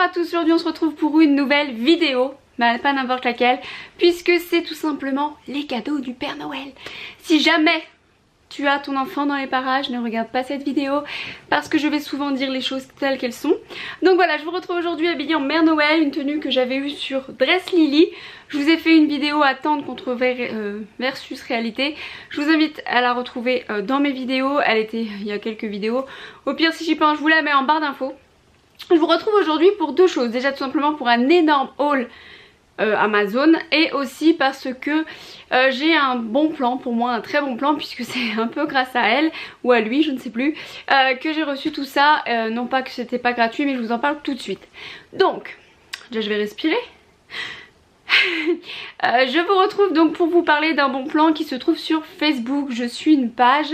à tous, aujourd'hui on se retrouve pour une nouvelle vidéo, mais pas n'importe laquelle, puisque c'est tout simplement les cadeaux du Père Noël. Si jamais tu as ton enfant dans les parages, ne regarde pas cette vidéo parce que je vais souvent dire les choses telles qu'elles sont. Donc voilà, je vous retrouve aujourd'hui habillée en Mère Noël, une tenue que j'avais eue sur Dress Lily. Je vous ai fait une vidéo à tendre contre versus réalité. Je vous invite à la retrouver dans mes vidéos, elle était il y a quelques vidéos. Au pire si j'y pense, je vous la mets en barre d'infos. Je vous retrouve aujourd'hui pour deux choses, déjà tout simplement pour un énorme haul Amazon et aussi parce que j'ai un bon plan, pour moi un très bon plan, puisque c'est un peu grâce à elle ou à lui, je ne sais plus, que j'ai reçu tout ça. Non pas que c'était pas gratuit, mais je vous en parle tout de suite. Donc déjà je vais respirer. Je vous retrouve donc pour vous parler d'un bon plan qui se trouve sur Facebook. Je suis une page,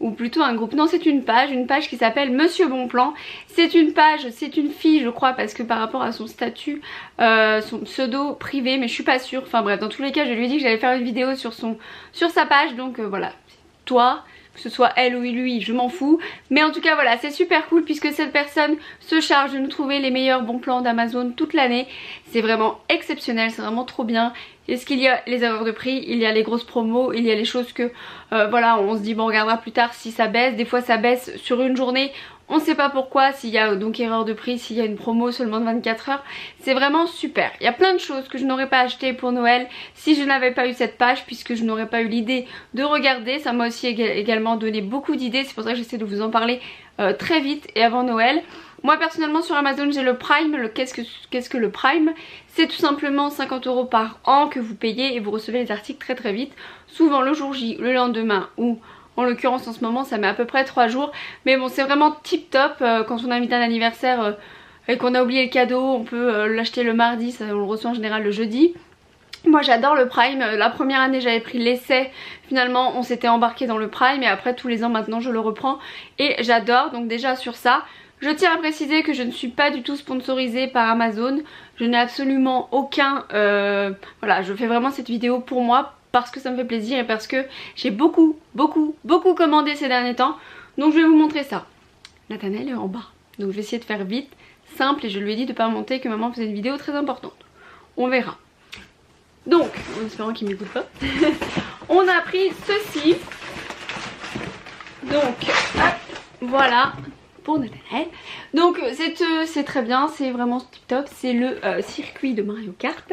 ou plutôt un groupe, non c'est une page qui s'appelle Monsieur Bon Plan. C'est une page, c'est une fille je crois, parce que par rapport à son statut, son pseudo privé, mais je suis pas sûre, enfin bref, dans tous les cas je lui ai dit que j'allais faire une vidéo sur sa page, donc voilà, toi, que ce soit elle ou lui, je m'en fous, mais en tout cas voilà, c'est super cool puisque cette personne se charge de nous trouver les meilleurs bons plans d'Amazon toute l'année. C'est vraiment exceptionnel, c'est vraiment trop bien. Est-ce qu'il y a les erreurs de prix, il y a les grosses promos, il y a les choses que voilà, on se dit bon on regardera plus tard si ça baisse. Des fois ça baisse sur une journée, on ne sait pas pourquoi, s'il y a donc erreur de prix, s'il y a une promo seulement de 24 heures. C'est vraiment super. Il y a plein de choses que je n'aurais pas achetées pour Noël si je n'avais pas eu cette page, puisque je n'aurais pas eu l'idée de regarder. Ça m'a aussi également donné beaucoup d'idées, c'est pour ça que j'essaie de vous en parler très vite et avant Noël. Moi personnellement sur Amazon j'ai le Prime. Qu'est-ce que le Prime? C'est tout simplement 50 € par an que vous payez et vous recevez les articles très très vite. Souvent le jour J, le lendemain, ou en l'occurrence en ce moment ça met à peu près 3 jours. Mais bon c'est vraiment tip top. Quand on invite un anniversaire et qu'on a oublié le cadeau, on peut l'acheter le mardi, ça, on le reçoit en général le jeudi. Moi j'adore le Prime. La première année j'avais pris l'essai, finalement on s'était embarqué dans le Prime et après tous les ans maintenant je le reprends et j'adore. Donc déjà sur ça, je tiens à préciser que je ne suis pas du tout sponsorisée par Amazon. Je n'ai absolument aucun... voilà, je fais vraiment cette vidéo pour moi parce que ça me fait plaisir et parce que j'ai beaucoup commandé ces derniers temps. Donc je vais vous montrer ça. Nathanaël est en bas, donc je vais essayer de faire vite, simple, et je lui ai dit de ne pas monter, que maman faisait une vidéo très importante. On verra. Donc, en espérant qu'il m'écoute pas, on a pris ceci. Donc, hop, voilà, pour Nathanaël. Donc c'est très bien, c'est vraiment tip top. C'est le circuit de Mario Kart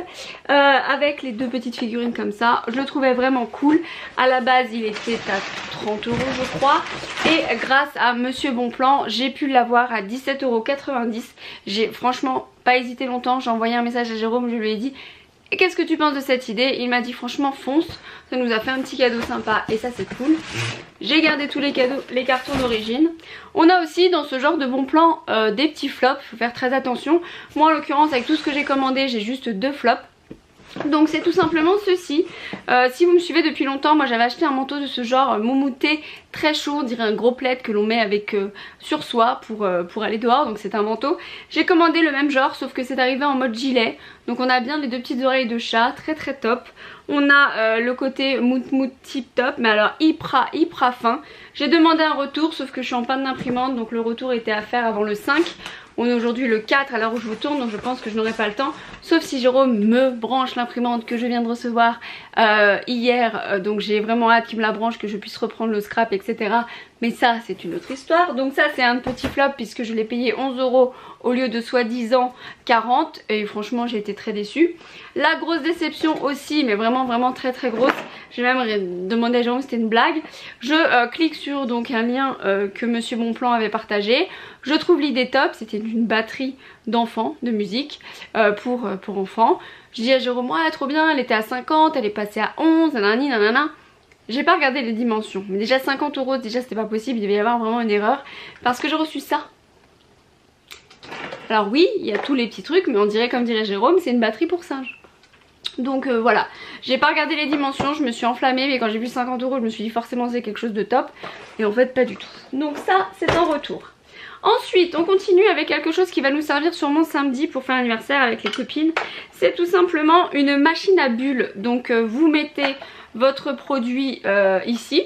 avec les deux petites figurines comme ça. Je le trouvais vraiment cool. À la base il était à 30 € je crois, et grâce à Monsieur Bon Plan j'ai pu l'avoir à 17,90 €. J'ai franchement pas hésité longtemps, j'ai envoyé un message à Jérôme, je lui ai dit qu'est-ce que tu penses de cette idée? Il m'a dit franchement fonce, ça nous a fait un petit cadeau sympa et ça c'est cool. J'ai gardé tous les cadeaux, les cartons d'origine. On a aussi dans ce genre de bon plan des petits flops, il faut faire très attention. Moi en l'occurrence avec tout ce que j'ai commandé j'ai juste 2 flops. Donc c'est tout simplement ceci. Si vous me suivez depuis longtemps, moi j'avais acheté un manteau de ce genre moumouté très chaud, on dirait un gros plaid que l'on met avec sur soi pour aller dehors. Donc c'est un manteau. J'ai commandé le même genre sauf que c'est arrivé en mode gilet. Donc on a bien les deux petites oreilles de chat, très très top. On a le côté mout tip top, mais alors hyper fin. J'ai demandé un retour sauf que je suis en panne d'imprimante, donc le retour était à faire avant le 5. On est aujourd'hui le 4 à l'heure où je vous tourne, donc je pense que je n'aurai pas le temps. Sauf si Jérôme me branche l'imprimante que je viens de recevoir hier. Donc j'ai vraiment hâte qu'il me la branche, que je puisse reprendre le scrap, etc. Mais ça c'est une autre histoire. Donc ça c'est un petit flop puisque je l'ai payé 11 € au lieu de soi-disant 40. Et franchement j'ai été très déçue. La grosse déception aussi, mais vraiment très très grosse. J'ai même demandé à Jérôme si c'était une blague. Je clique sur donc un lien que Monsieur Bon Plan avait partagé. Je trouve l'idée top, c'était une batterie d'enfants, de musique pour enfants. Je dis à Jérôme, ouais trop bien, elle était à 50, elle est passée à 11, nanani nanana. J'ai pas regardé les dimensions, mais déjà 50 €, déjà c'était pas possible, il devait y avoir vraiment une erreur. Parce que j'ai reçu ça. Alors oui, il y a tous les petits trucs, mais on dirait, comme dirait Jérôme, c'est une batterie pour singe. Donc voilà, j'ai pas regardé les dimensions, je me suis enflammée, mais quand j'ai vu 50 €, je me suis dit forcément c'est quelque chose de top. Et en fait pas du tout. Donc ça c'est un retour. Ensuite on continue avec quelque chose qui va nous servir sûrement samedi pour faire l'anniversaire avec les copines. C'est tout simplement une machine à bulles. Donc vous mettez votre produit ici.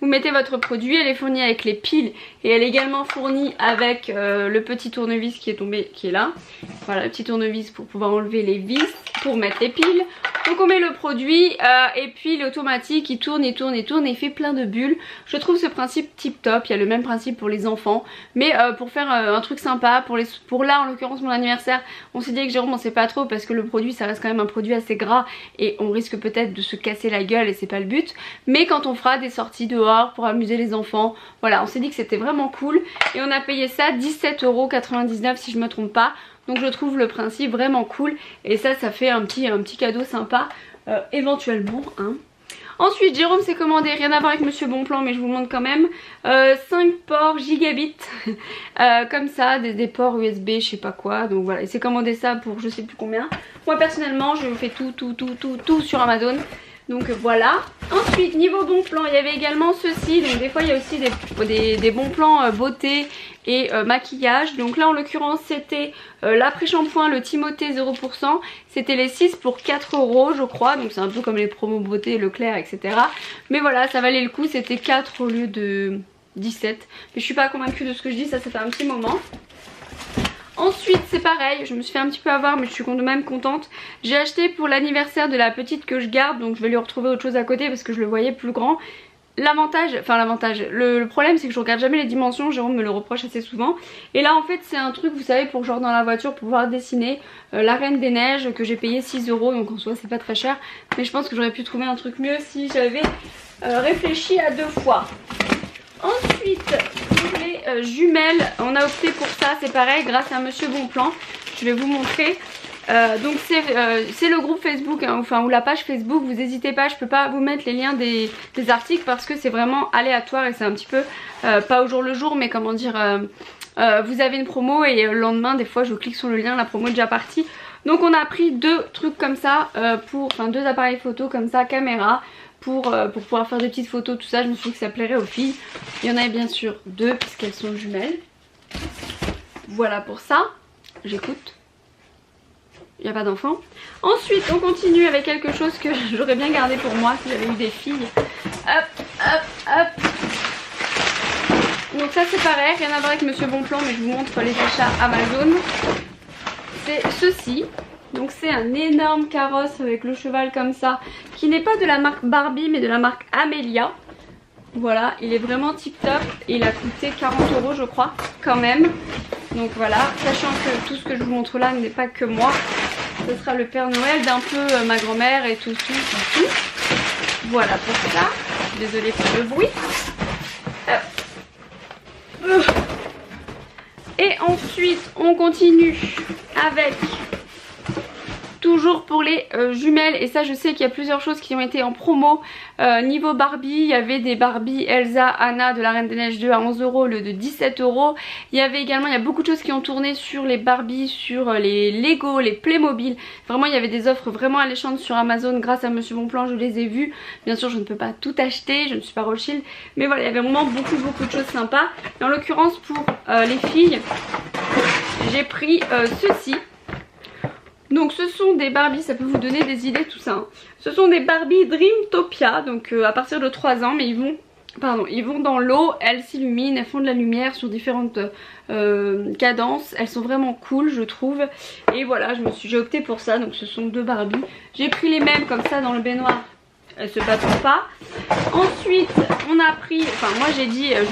Vous mettez votre produit, elle est fournie avec les piles et elle est également fournie avec le petit tournevis qui est tombé, qui est là. Voilà, le petit tournevis pour pouvoir enlever les vis, pour mettre les piles. Donc on met le produit et puis l'automatique il tourne, il tourne, il tourne et il fait plein de bulles. Je trouve ce principe tip top, il y a le même principe pour les enfants. Mais pour faire un truc sympa, pour là en l'occurrence mon anniversaire, on s'est dit avec Jérôme on sait pas trop parce que le produit ça reste quand même un produit assez gras et on risque peut-être de se casser la gueule et c'est pas le but. Mais quand on fera des sorties dehors pour amuser les enfants, voilà, on s'est dit que c'était vraiment cool. Et on a payé ça 17,99 € si je me trompe pas. Donc je trouve le principe vraiment cool et ça fait un petit cadeau sympa éventuellement hein. Ensuite Jérôme s'est commandé, rien à voir avec Monsieur Bonplan mais je vous montre quand même, 5 ports gigabits comme ça, des ports USB je sais pas quoi. Donc voilà, il s'est commandé ça pour je sais plus combien. Moi personnellement je fais tout sur Amazon. Donc voilà. Ensuite niveau bon plan il y avait également ceci. Donc des fois il y a aussi des bons plans beauté et maquillage. Donc là en l'occurrence c'était l'après-shampoing, le Timothée 0%. C'était les 6 pour 4 € je crois. Donc c'est un peu comme les promos beauté, Leclerc etc. Mais voilà, ça valait le coup, c'était 4 au lieu de 17. Mais je suis pas convaincue de ce que je dis, ça fait un petit moment. Ensuite c'est pareil, je me suis fait un petit peu avoir mais je suis quand même contente. J'ai acheté pour l'anniversaire de la petite que je garde, donc je vais lui retrouver autre chose à côté parce que je le voyais plus grand. Le problème c'est que je regarde jamais les dimensions, Jérôme me le reproche assez souvent. Et là en fait c'est un truc vous savez pour genre dans la voiture pour pouvoir dessiner la Reine des Neiges que j'ai payé 6 € donc en soi c'est pas très cher. Mais je pense que j'aurais pu trouver un truc mieux si j'avais réfléchi à 2 fois. Ensuite pour les jumelles on a opté pour ça, c'est pareil grâce à Monsieur Bonplan. Je vais vous montrer. Donc c'est le groupe Facebook hein, enfin, ou la page Facebook, vous n'hésitez pas, je peux pas vous mettre les liens des articles parce que c'est vraiment aléatoire et c'est un petit peu pas au jour le jour mais comment dire vous avez une promo et le lendemain des fois je clique sur le lien, la promo est déjà partie. Donc on a pris 2 trucs comme ça enfin 2 appareils photo comme ça, caméra pour pouvoir faire des petites photos tout ça. Je me suis dit que ça plairait aux filles. Il y en avait bien sûr 2 puisqu'elles sont jumelles. Voilà pour ça, j'écoute. Il n'y a pas d'enfant. Ensuite on continue avec quelque chose que j'aurais bien gardé pour moi si j'avais eu des filles. Hop hop hop. Donc ça c'est pareil, rien à voir avec Monsieur Bonplan mais je vous montre les achats Amazon. C'est ceci. Donc c'est un énorme carrosse avec le cheval comme ça, qui n'est pas de la marque Barbie mais de la marque Amelia. Voilà, il est vraiment tip top et il a coûté 40 € je crois quand même. Donc voilà, sachant que tout ce que je vous montre là n'est pas que moi. Ce sera le Père Noël d'un peu ma grand-mère et tout. Voilà pour ça. Désolée pour le bruit. Et ensuite on continue avec toujours pour les jumelles et ça je sais qu'il y a plusieurs choses qui ont été en promo. Niveau Barbie, il y avait des Barbie Elsa Anna de la Reine des Neiges 2 à 11 € au lieu de 17 €. Il y avait également, il y a beaucoup de choses qui ont tourné sur les Barbie, sur les Lego, les Playmobil. Vraiment il y avait des offres vraiment alléchantes sur Amazon grâce à Monsieur Bonplan, je les ai vues. Bien sûr je ne peux pas tout acheter, je ne suis pas Rothschild. Mais voilà, il y avait vraiment beaucoup de choses sympas. Et en l'occurrence pour les filles, j'ai pris ceci. Donc ce sont des Barbie, ça peut vous donner des idées tout ça hein. Ce sont des Barbie Dreamtopia, donc à partir de 3 ans mais ils vont dans l'eau, elles s'illuminent, elles font de la lumière sur différentes cadences. Elles sont vraiment cool je trouve. Et voilà, j'ai opté pour ça, donc ce sont 2 Barbie. J'ai pris les mêmes comme ça dans le baignoire, elles se battent pas. Ensuite on a pris, enfin moi je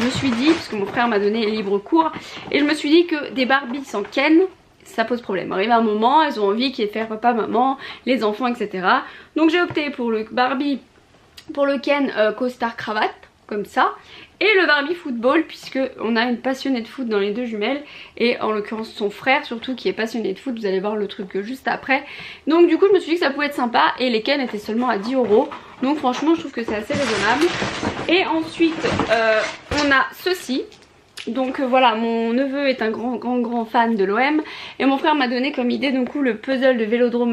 me suis dit, parce que mon frère m'a donné libre cours, et je me suis dit que des Barbie sans Ken ça pose problème. Arrive un moment, elles ont envie qu'il y ait faire papa, maman, les enfants, etc. Donc j'ai opté pour le Barbie, pour le Ken costard cravate, comme ça. Et le Barbie football, puisque on a une passionnée de foot dans les 2 jumelles. Et en l'occurrence son frère surtout qui est passionné de foot, vous allez voir le truc juste après. Donc du coup je me suis dit que ça pouvait être sympa. Et les Ken étaient seulement à 10 €. Donc franchement je trouve que c'est assez raisonnable. Et ensuite on a ceci. Donc voilà, mon neveu est un grand fan de l'OM et mon frère m'a donné comme idée donc le puzzle de Vélodrome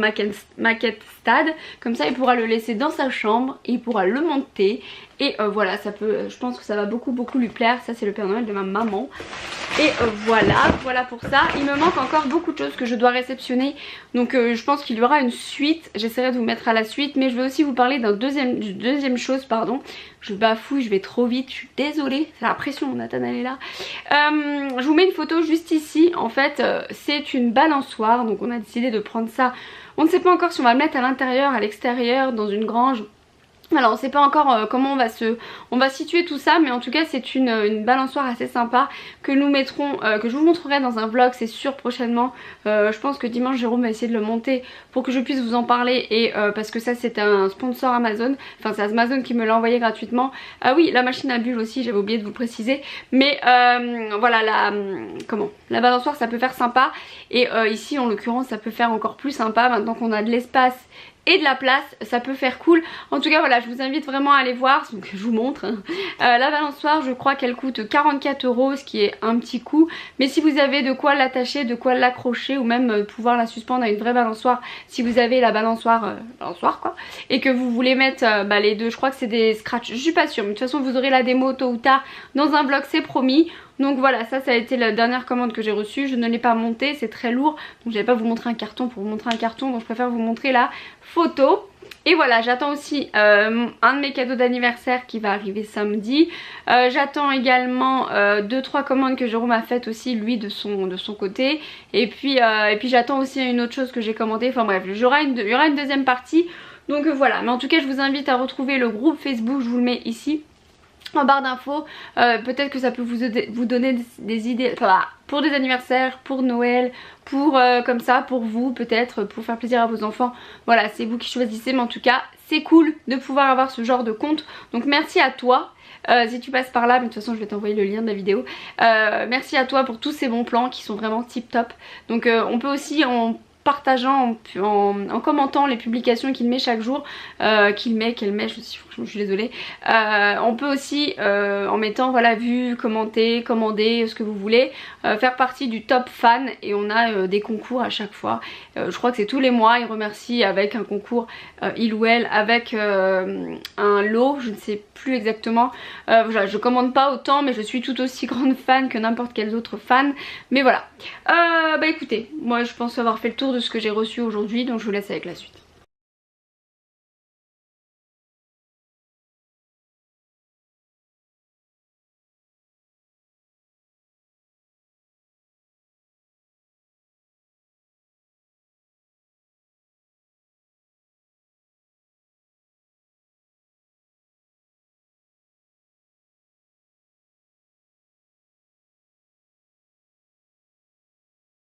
Maquette Stade. Comme ça il pourra le laisser dans sa chambre, il pourra le monter Et voilà, ça peut, je pense que ça va beaucoup lui plaire. Ça c'est le Père Noël de ma maman. Et voilà pour ça. Il me manque encore beaucoup de choses que je dois réceptionner. Donc je pense qu'il y aura une suite. J'essaierai de vous mettre à la suite. Mais je vais aussi vous parler d'une deuxième chose, pardon. Je bafouille, je vais trop vite, je suis désolée. C'est la pression, Nathan elle est là. Je vous mets une photo juste ici. En fait c'est une balançoire. Donc on a décidé de prendre ça. On ne sait pas encore si on va le mettre à l'intérieur, à l'extérieur, dans une grange. Alors on sait pas encore comment on va situer tout ça, mais en tout cas c'est une balançoire assez sympa que nous mettrons, que je vous montrerai dans un vlog, c'est sûr, prochainement. Je pense que dimanche Jérôme va essayer de le monter pour que je puisse vous en parler, et parce que ça c'est un sponsor Amazon, enfin c'est Amazon qui me l'a envoyé gratuitement. Ah oui, la machine à bulles aussi, j'avais oublié de vous le préciser, mais voilà, la balançoire ça peut faire sympa, et ici en l'occurrence ça peut faire encore plus sympa maintenant qu'on a de l'espace et de la place, ça peut faire cool. En tout cas voilà, je vous invite vraiment à aller voir, donc je vous montre hein. La balançoire, je crois qu'elle coûte 44 €, ce qui est un petit coup, mais si vous avez de quoi l'attacher, de quoi l'accrocher, ou même pouvoir la suspendre à une vraie balançoire, si vous avez la balançoire quoi, et que vous voulez mettre les deux, je crois que c'est des scratchs, je suis pas sûre, mais de toute façon vous aurez la démo tôt ou tard dans un vlog, c'est promis. Donc voilà, ça a été la dernière commande que j'ai reçue, je ne l'ai pas montée, c'est très lourd, donc je vais pas vous montrer un carton pour vous montrer un carton, donc je préfère vous montrer la photo. Et voilà, j'attends aussi un de mes cadeaux d'anniversaire qui va arriver samedi. J'attends également 2-3 commandes que Jérôme a faites aussi lui de son côté. Et puis j'attends aussi une autre chose que j'ai commandée. Enfin bref, il y aura une deuxième partie. Donc voilà, mais en tout cas je vous invite à retrouver le groupe Facebook, je vous le mets ici en barre d'infos. Peut-être que ça peut vous donner des idées pour des anniversaires, pour Noël, pour comme ça, pour vous peut-être, pour faire plaisir à vos enfants. Voilà, c'est vous qui choisissez, mais en tout cas c'est cool de pouvoir avoir ce genre de compte. Donc merci à toi. Si tu passes par là, mais de toute façon je vais t'envoyer le lien de la vidéo. Merci à toi pour tous ces bons plans qui sont vraiment tip top. Donc on peut aussi en partageant, en commentant les publications qu'il met chaque jour, qu'elle met, je suis désolée. On peut aussi en mettant voilà, vu, commenter, commander, ce que vous voulez, faire partie du top fan, et on a des concours à chaque fois. Je crois que c'est tous les mois, il remercie avec un concours il ou elle, avec un lot, je ne sais plus exactement. Voilà, je commande pas autant, mais je suis tout aussi grande fan que n'importe quel autre fan. Mais voilà. Écoutez, moi je pense avoir fait le tour de ce que j'ai reçu aujourd'hui, donc je vous laisse avec la suite.